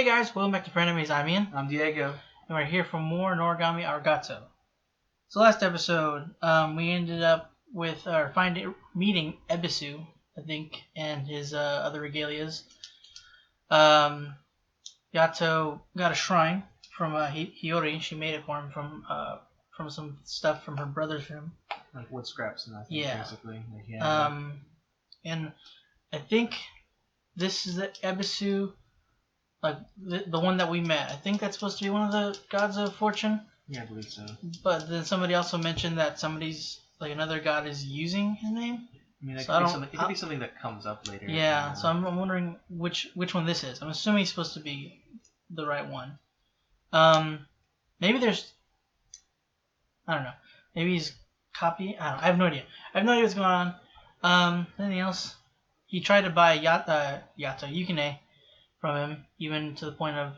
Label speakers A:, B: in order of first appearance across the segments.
A: guys, welcome back to Frenemies. I'm Ian.
B: I'm Diego.
A: And we're here for more Noragami Aragoto. So last episode, we ended up with meeting Ebisu, I think, and his other regalias. Yato got a shrine from Hiyori. She made it for him from some stuff from her brother's room.
B: Like wood scraps and I think,
A: yeah.
B: Basically.
A: And I think this is the Ebisu, like the one that we met. I think that's supposed to be one of the gods of fortune.
B: Yeah, I believe so.
A: But then somebody also mentioned that another god is using his name.
B: I mean, it could be something that comes up later.
A: Yeah, so I'm wondering which one this is. I'm assuming it's supposed to be the right one. Maybe there's, I don't know. Maybe he's copying. I have no idea. I have no idea what's going on. Anything else? He tried to buy Yukine from him, even to the point of,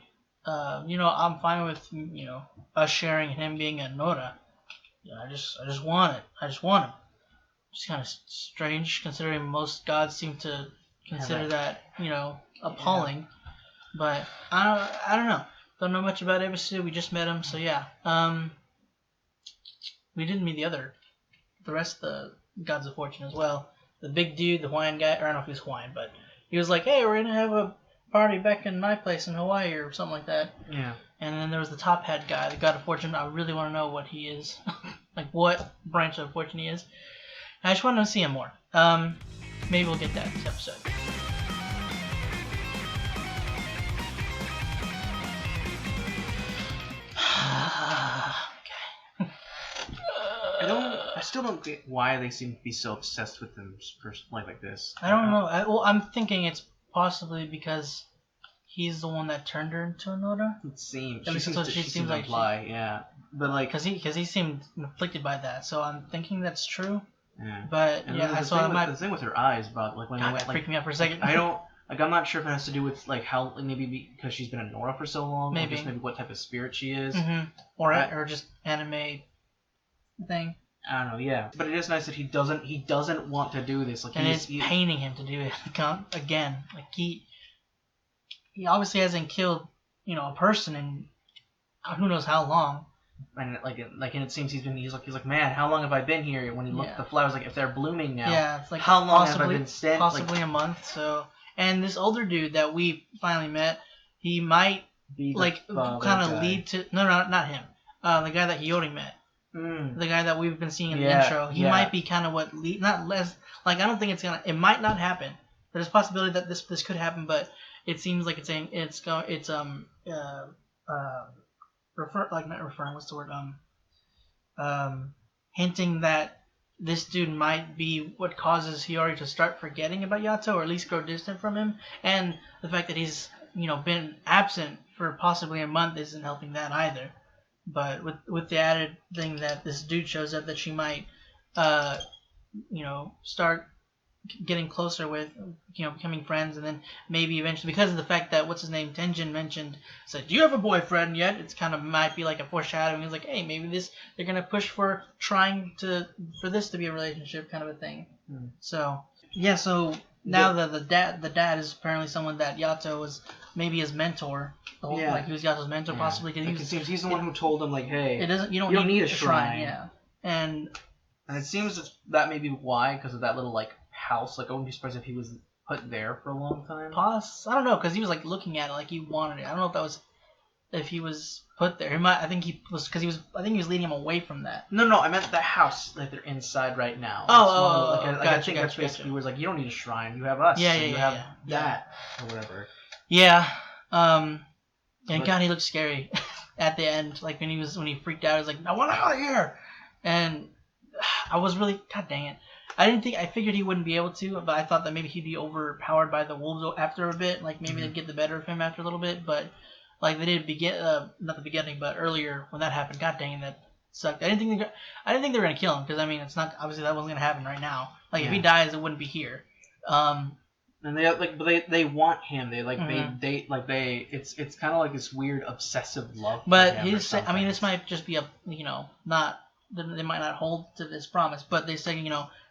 A: I'm fine with, us sharing and him being a Nora. Yeah, I just want it. I just want him. It's kind of strange, considering most gods seem to consider that, appalling. Yeah. But I don't know. Don't know much about Ebisu. We just met him, so yeah. We didn't meet the rest of the gods of fortune as well. The big dude, the Hawaiian guy, or I don't know if he was Hawaiian, but he was like, hey, we're going to have a party back in my place in Hawaii or something like that.
B: Yeah. And
A: then there was the top hat guy, the god of fortune. I really want to know what he is. Like what branch of fortune he is. I just want to see him more. Maybe we'll get that this episode.
B: I still don't get why they seem to be so obsessed with him like this.
A: I don't know. I'm thinking it's possibly because he's the one that turned her into a Nora.
B: It seems.
A: She seems like
B: imply, yeah. But like,
A: because he seemed afflicted by that, so I'm thinking that's true.
B: Yeah.
A: But
B: and
A: yeah,
B: the thing with her eyes, about like when
A: they went, freaked me out for a second.
B: I'm not sure if it has to do with like how maybe because she's been a Nora for so long,
A: maybe
B: or just maybe what type of spirit she is,
A: or just anime thing.
B: I don't know, yeah. But it is nice that he doesn't want to do this. Like,
A: and it's paining him to do it again. Like he obviously hasn't killed, a person in who knows how long. And
B: it seems he's like, man, how long have I been here? When he looked at the flowers, like if they're blooming now,
A: yeah, it's like
B: how long have I been standing?
A: Possibly a month. So, and this older dude that we finally met, he might be kind of lead to not him. The guy that Hiyori met. The guy that we've been seeing in the intro, he might be kind of what not less like I don't think it might not happen. There's a possibility that this could happen, but it seems like hinting that this dude might be what causes Hiyori to start forgetting about Yato, or at least grow distant from him, and the fact that he's been absent for possibly a month isn't helping that either. But with the added thing that this dude shows up that she might, start getting closer with, becoming friends, and then maybe eventually, because of the fact that Tenjin said, "Do you have a boyfriend yet?" It's kind of might be like a foreshadowing. It's like, hey, maybe they're gonna push for for this to be a relationship kind of a thing. So yeah, so now the dad is apparently someone that Yato was maybe his mentor. Like he was Yato's mentor possibly. Cause
B: he's the one who told him like, hey,
A: you don't need a shrine. Yeah, and
B: it seems that may be why, because of that little like house. Like I wouldn't be surprised if he was put there for a long time.
A: I don't know, because he was like looking at it like he wanted it. I don't know if that was if he was put there. I think he was leading him away from that.
B: No, I meant the house that they're inside right now.
A: I think
B: that's basically where it's like, you don't need a shrine. You have us.
A: Yeah,
B: so you have that or whatever.
A: Yeah. And God, he looked scary at the end. Like when he freaked out, he was like, "I want out of here!" And I was really, God dang it. I figured he wouldn't be able to, but I thought that maybe he'd be overpowered by the wolves after a bit. Like maybe they'd get the better of him after a little bit. But like they did not the beginning, but earlier when that happened. God dang it, that sucked. I didn't think they were gonna kill him, because I mean it's not obviously that wasn't gonna happen right now. Like if he dies, it wouldn't be here.
B: And they want him. It's kind of like this weird obsessive love.
A: But this might just be they might not hold to this promise, but they're saying,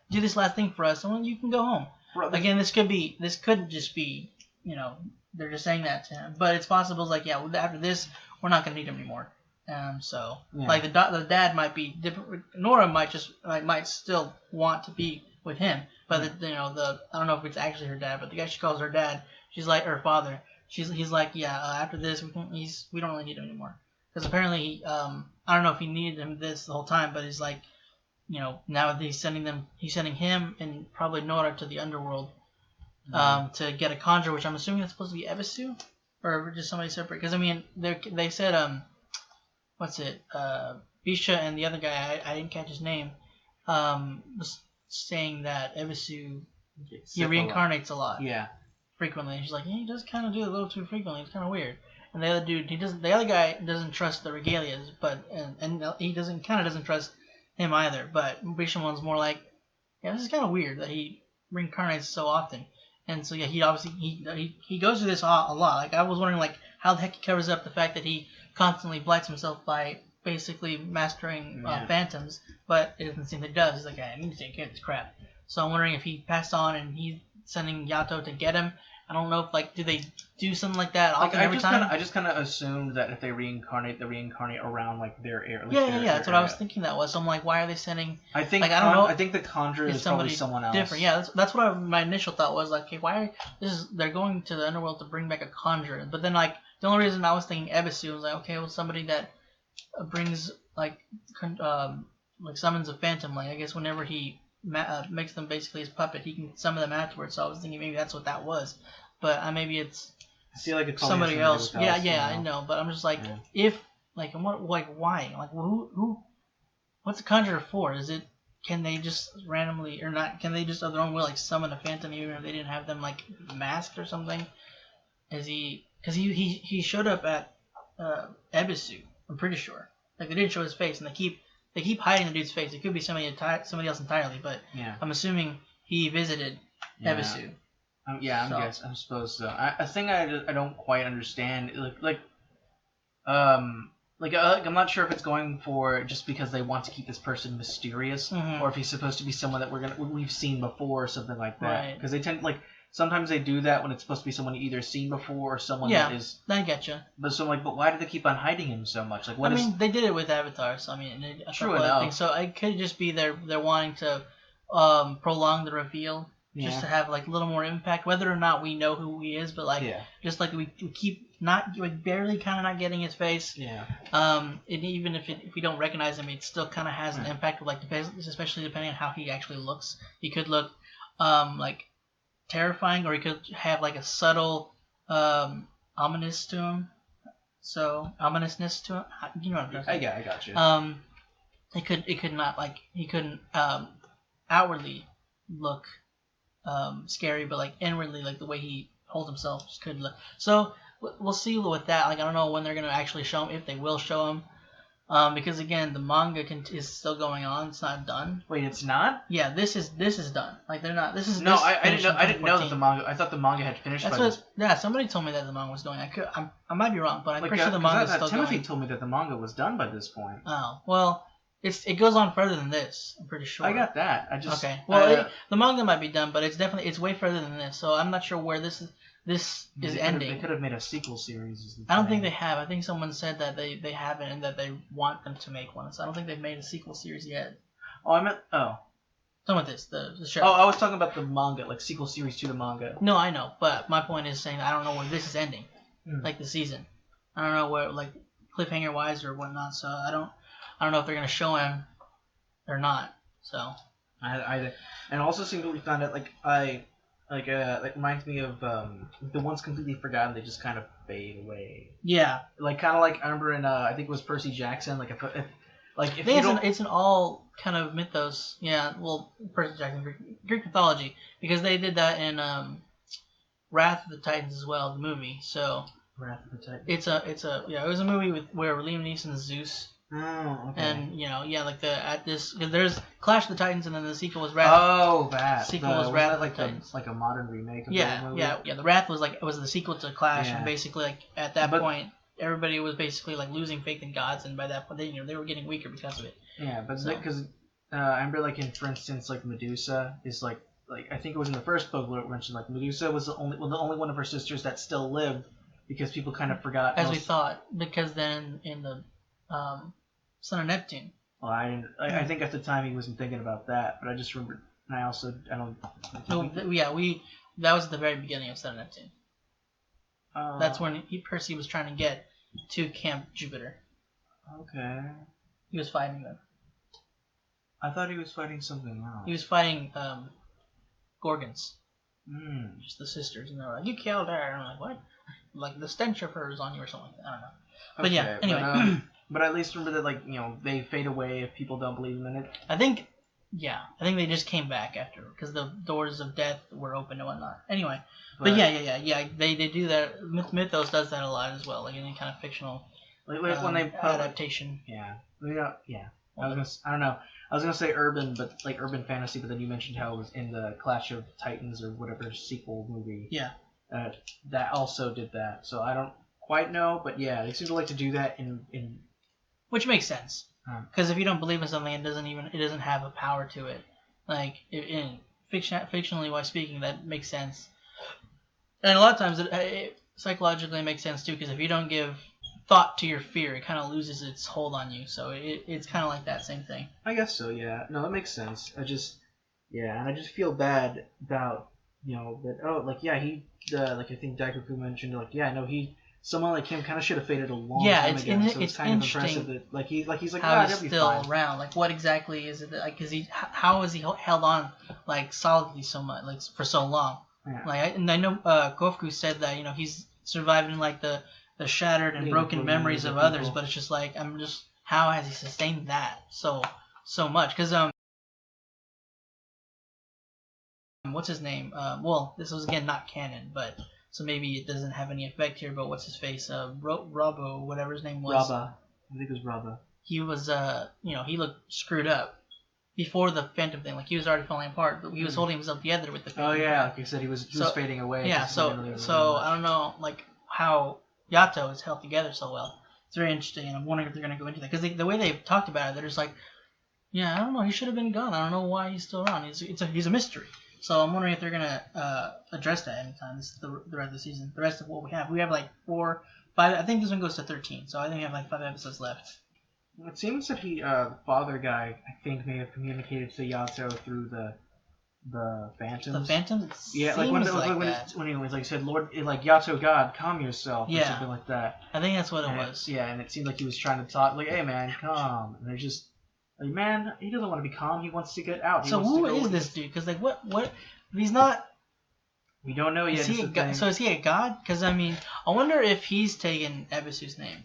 A: do this last thing for us, and then you can go home. Right. Again, this could just be, they're just saying that to him. But it's possible, like, yeah, after this, we're not gonna need him anymore. So like the dad might be different. Nora might still want to be with him, but I don't know if it's actually her dad, but the guy she calls her dad, she's like her father. He's like, yeah, after this we don't really need him anymore, because apparently I don't know if he needed him this the whole time, but he's like, now he's sending him and probably Nora to the Underworld to get a conjure, which I'm assuming that's supposed to be Ebisu or just somebody separate, because I mean they said what's it? Bisha and the other guy, I didn't catch his name, was saying that Ebisu he reincarnates a lot. Yeah. Frequently. And she's like, he does kind of do it a little too frequently. It's kind of weird. And the other dude, the other guy doesn't trust the regalias, but and he doesn't trust him either. But Bisha one's more like, yeah, this is kind of weird that he reincarnates so often. And so yeah, he obviously he goes through this a lot. Like I was wondering like how the heck he covers up the fact that he constantly blights himself by basically mastering phantoms, but it doesn't seem that he does. He's like, I need to take care of this crap. So I'm wondering if he passed on and he's sending Yato to get him. I don't know if do they do something like that often every time?
B: I just kind of assumed that if they reincarnate, they reincarnate around like their area.
A: Yeah, that's what I was thinking that was. So I'm like, why are they sending?
B: I think I don't know. I think the conjurer is probably someone else.
A: Different. Yeah, that's what my initial thought was. Like, okay, they're going to the Underworld to bring back a conjurer, but then like the only reason I was thinking Ebisu was like, okay, well somebody that brings like summons a phantom. Like I guess whenever he makes them basically his puppet, he can summon them afterwards. So I was thinking maybe that's what that was, but maybe it's somebody else. Yeah, I know, but I'm just like, if like, and what, like, why? Like, who? What's the conjurer for? Can they just randomly or not? Can they just of their own will like summon a phantom even if they didn't have them like masked or something? Because he showed up at Ebisu, I'm pretty sure. Like they didn't show his face, and they keep hiding the dude's face. It could be somebody else entirely, but I'm assuming he visited Ebisu.
B: I suppose so. A thing I don't quite understand, I'm not sure if it's going for just because they want to keep this person mysterious, or if he's supposed to be someone that we've seen before or something like that. Because they tend sometimes they do that when it's supposed to be someone you either seen before or someone that is.
A: I getcha.
B: But why do they keep on hiding him so much? Like,
A: they did it with Avatar, so
B: true enough.
A: So it could just be they're wanting to prolong the reveal, just to have like a little more impact, whether or not we know who he is, but just like we keep barely kind of not getting his face. And even if we don't recognize him, it still kind of has an impact, like especially depending on how he actually looks. He could look like terrifying, or he could have like a subtle ominous to him. So ominousness to him. You know what I'm saying?
B: I got you.
A: It could not like he couldn't outwardly look scary, but like inwardly, like the way he holds himself just could look. So we'll see with that. Like I don't know when they're gonna actually show him, if they will show him. Because again, the manga is still going on. It's not done.
B: Wait, it's not?
A: Yeah, this is done. Like they're not. This is
B: no. I didn't know that the manga. I thought the manga had finished.
A: Yeah, somebody told me that the manga was going. I might be wrong, but I'm pretty sure the manga is still
B: Timothy
A: going.
B: told me that the manga was done by this point.
A: Oh well, it goes on further than this. I'm pretty sure.
B: I got that.
A: Okay. Well, the manga might be done, but it's way further than this. So I'm not sure where this is. This is ending.
B: They could have made a sequel series.
A: I don't think they have. I think someone said that they haven't and that they want them to make one. So I don't think they've made a sequel series yet.
B: Oh, I meant... Oh.
A: Talking about this, the show.
B: Oh, I was talking about the manga, like sequel series to the manga.
A: No, I know. But my point is saying that I don't know where this is ending. Like the season. I don't know where, like, cliffhanger-wise or whatnot. So I don't know if they're going to show him or not. So...
B: And also seemed to be found out, like reminds me of the ones completely forgotten. They just kind of fade away.
A: Yeah,
B: like kind of like I remember in I think it was Percy Jackson.
A: It's an all kind of mythos. Yeah, well, Percy Jackson, Greek mythology, because they did that in Wrath of the Titans as well, the movie. So
B: Wrath of the Titans.
A: It was a movie where Liam Neeson's Zeus.
B: Oh, okay.
A: And there's Clash of the Titans, and then the sequel was Wrath.
B: Oh, that
A: sequel was Wrath of the
B: Titans. Like a modern remake of
A: the movie? Yeah. The Wrath was the sequel to Clash, and basically like at that point everybody was basically like losing faith in gods, and by that point they were getting weaker because of it.
B: Yeah, but because I remember like for instance like Medusa is like like I think it was in the first book where it mentioned like Medusa was the only one of her sisters that still lived because people kind of forgot.
A: As we thought, because then in the Son of Neptune.
B: Well, I think at the time he wasn't thinking about that, but I just remember. And I don't.
A: No, that was at the very beginning of Son of Neptune. That's when Percy was trying to get to Camp Jupiter.
B: Okay.
A: He was fighting them.
B: I thought he was fighting something else.
A: He was fighting Gorgons.
B: Just
A: the sisters, and they're like, "You killed her," and I'm like, "What?" Like the stench of her is on you or something like that. I don't know. But
B: okay,
A: yeah, anyway.
B: But at least remember that, like, they fade away if people don't believe in it.
A: I think they just came back after because the doors of death were open and whatnot. Anyway, but yeah. They do that. Mythos does that a lot as well, like any kind of fictional
B: when they
A: adaptation.
B: Yeah. I don't know. I was gonna say urban, but like urban fantasy. But then you mentioned how it was in the Clash of Titans or whatever sequel movie.
A: Yeah.
B: That also did that. So I don't quite know, but yeah, they seem to like to do that in.
A: Which makes sense, because if you don't believe in something, it doesn't have a power to it. Like in fictionally wise speaking, that makes sense. And a lot of times it psychologically makes sense too, because if you don't give thought to your fear, it kind of loses its hold on you. So it's kind of like that same thing.
B: I guess so. Yeah. No, that makes sense. And I just feel bad about that. I think Daikaku mentioned someone like him kind of should have faded a long time ago. So it's kind of impressive that he's like
A: how he's still around. Like what exactly is it? Like how is he held on like solidly so much, like for so long?
B: Yeah.
A: I know Gofuku said that he's surviving like the shattered and broken memories of others, but it's just like how has he sustained that so much? Because what's his name? Well, this was again not canon, but. So maybe it doesn't have any effect here, but what's his face? Robbo, whatever his name was.
B: Rabba. I think it was Rabba.
A: He was, he looked screwed up before the Phantom thing. Like he was already falling apart, but he was holding himself together with the Phantom.
B: Oh yeah, like you said, he was fading away.
A: Yeah, so I don't know like how Yato is held together so well. It's very interesting, and I'm wondering if they're gonna go into that because the way they've talked about it, they're just like, yeah, I don't know, he should have been gone. I don't know why he's still around. He's a mystery. So I'm wondering if they're gonna address that anytime. This is the rest of the season. The rest of what we have. We have like 4, 5. I think this one goes to 13. So I think we have like 5 episodes left.
B: It seems that the father guy, I think, may have communicated to Yato through the Phantoms.
A: The Phantoms.
B: Yeah, like when he was like said, Lord, like Yato God, calm yourself, or something like that.
A: I think that's what it was.
B: Yeah, and it seemed like he was trying to talk, like, hey man, calm, and they're just. Like, man, he doesn't want to be calm. He wants to get out.
A: So who is this dude? Because like, what? He's not.
B: We don't know yet.
A: So is he a god? Because I mean, I wonder if he's taken Ebisu's name.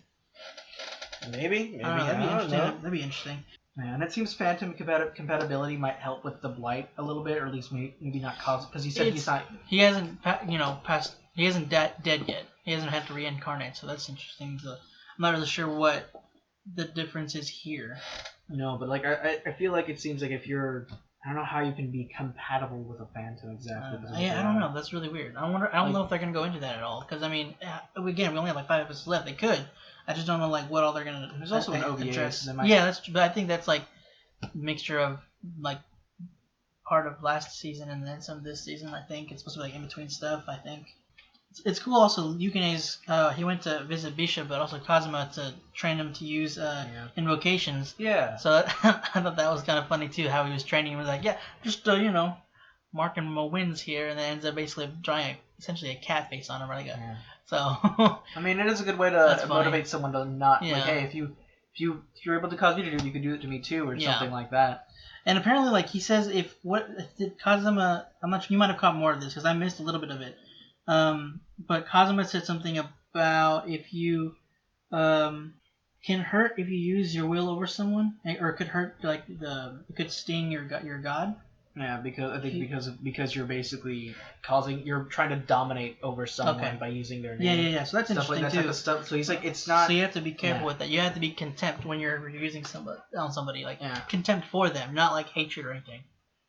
B: Maybe.
A: That'd be interesting.
B: Yeah, and it seems Phantom compatibility might help with the Blight a little bit, or at least maybe not cause. Because he said he's not.
A: He hasn't, passed. He isn't dead yet. He hasn't had to reincarnate, so that's interesting. I'm not really sure what the difference is here.
B: No, but like I feel like it seems like if you're, I don't know how you can be compatible with a Phantom exactly.
A: I don't know. That's really weird. I don't know if they're gonna go into that at all. Because I mean, again, we only have like 5 episodes left. They could. I just don't know like what all they're gonna.
B: There's also an OVA.
A: Address. Yeah, but I think that's like a mixture of like part of last season and then some of this season. I think it's supposed to be like in between stuff. I think. It's cool also, Yukine's, he went to visit Bisha, but also Kazuma to train him to use invocations.
B: Yeah.
A: So I thought that was kind of funny too, how he was training him. He was like, yeah, just, marking my wins here, and then ends up basically drawing essentially a cat face on him. Right? So.
B: I mean, it is a good way to motivate someone to not, like, hey, if you're able to cause me to do it, you can do it to me too, or something like that.
A: And apparently, like, he says, did Kazuma, I'm not sure, you might have caught more of this, because I missed a little bit of it. But Kazuma said something about if you can hurt if you use your will over someone, or it could hurt it could sting your god.
B: Yeah, because you're basically you're trying to dominate over someone by using their name.
A: Yeah. So that's interesting too.
B: Type of stuff. So he's like, it's not.
A: So you have to be careful with that. You have to be contempt when you're using somebody, like contempt for them, not like hatred or anything,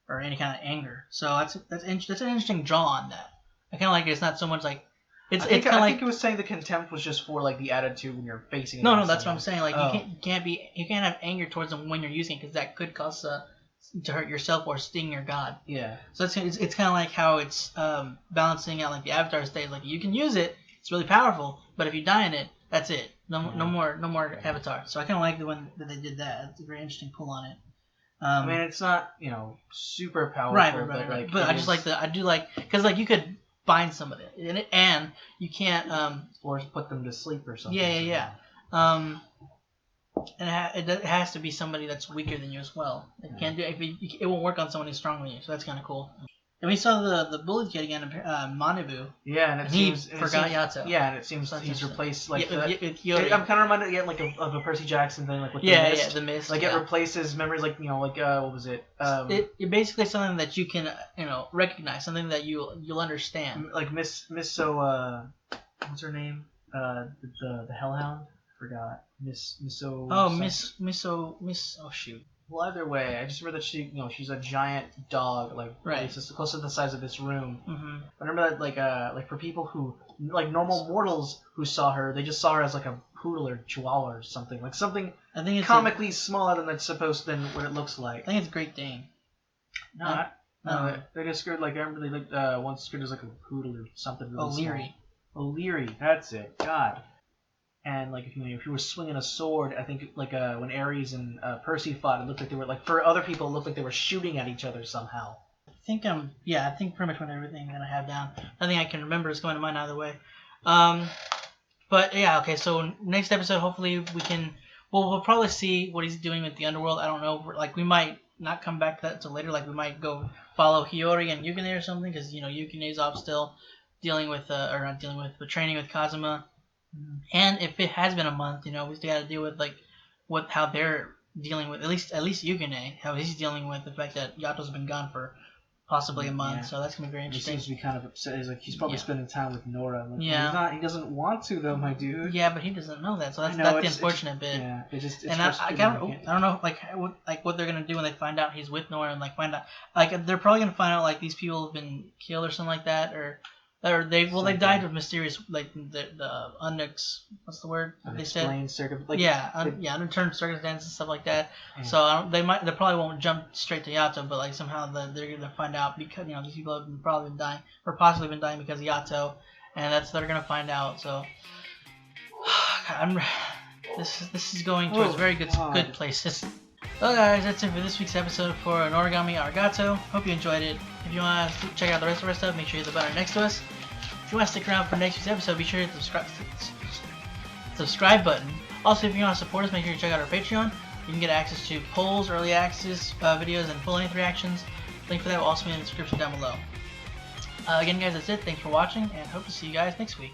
A: or any kind of anger. So that's an interesting draw on that. I kind of like it. It's not so much like it's kind of like. I think
B: it was saying the contempt was just for like the attitude when you're facing.
A: No, that's what I'm saying. Like you can't have anger towards them when you're using it, because that could cause to hurt yourself or sting your god.
B: Yeah.
A: So it's kind of like how it's balancing out like the Avatar state. Like you can use it, it's really powerful, but if you die in it, that's it. No more Avatar. So I kind of like the one that they did that. It's a very interesting pull on it.
B: I mean, it's not super powerful,
A: right. But I just like because like you could bind somebody in it, and you can't
B: or put them to sleep or something.
A: Yeah. And it has to be somebody that's weaker than you as well. It can't do it won't work on someone who's stronger than you. So that's kind of cool. And we saw the bullet kid again, Manabu.
B: Yeah, and
A: he forgot Yato.
B: Yeah, and it seems he's replaced like
A: Hiyori.
B: I'm kind of reminded again like of a Percy Jackson thing, like with the mist.
A: The mist.
B: Like it replaces memories, like what was it?
A: It basically something that you can recognize, something that you'll understand.
B: Like Miss So what's her name? The Hellhound. Forgot Miss. Oh shoot. Well, either way, I just remember that she's a giant dog, like it's just close to the size of this room.
A: Mm-hmm.
B: I remember that like for people who like normal mortals who saw her, they just saw her as like a poodle or chihuahua or something, like something
A: I think it's
B: comically smaller than what it looks like.
A: I think it's Great Dane.
B: No, they just scared like everybody like once scared as like a poodle or something. Really O'Leary, that's it. God. And like if you were swinging a sword, I think like when Ares and Percy fought, it looked like they were like for other people, it looked like they were shooting at each other somehow.
A: I think pretty much everything that I have down. Nothing I can remember is going to mind either way. But yeah, okay. So next episode, hopefully we'll probably see what he's doing with the Underworld. I don't know. Like we might not come back to that until later. Like we might go follow Hiyori and Yukine or something because Yukine's off still dealing with but training with Kazuma. And if it has been a month, we still got to deal with how they're dealing with at least Yukine, how he's dealing with the fact that Yato's been gone for possibly a month. Yeah. So that's gonna be very interesting.
B: He seems to be kind of upset. He's probably spending time with Nora. Like, he doesn't want to though, my dude.
A: Yeah, but he doesn't know that. So that's the unfortunate bit.
B: Yeah, it's
A: I don't know what they're gonna do when they find out he's with Nora and find out they're probably gonna find out these people have been killed or something like that or they died with mysterious the what's the word they said undetermined circumstances and stuff like that. Yeah. So they probably won't jump straight to Yato, but somehow they're gonna find out because these people have probably been dying or possibly been dying because of Yato, and they're gonna find out. So this is going towards very good places. Well guys, that's it for this week's episode for Noragami Aragoto. Hope you enjoyed it. If you want to check out the rest of our stuff, make sure you hit the button next to us. If you want to stick around for next week's episode, be sure to hit the subscribe button. Also, if you want to support us, make sure you check out our Patreon. You can get access to polls, early access videos, and full-length reactions. Link for that will also be in the description down below. Again guys, that's it. Thanks for watching, and hope to see you guys next week.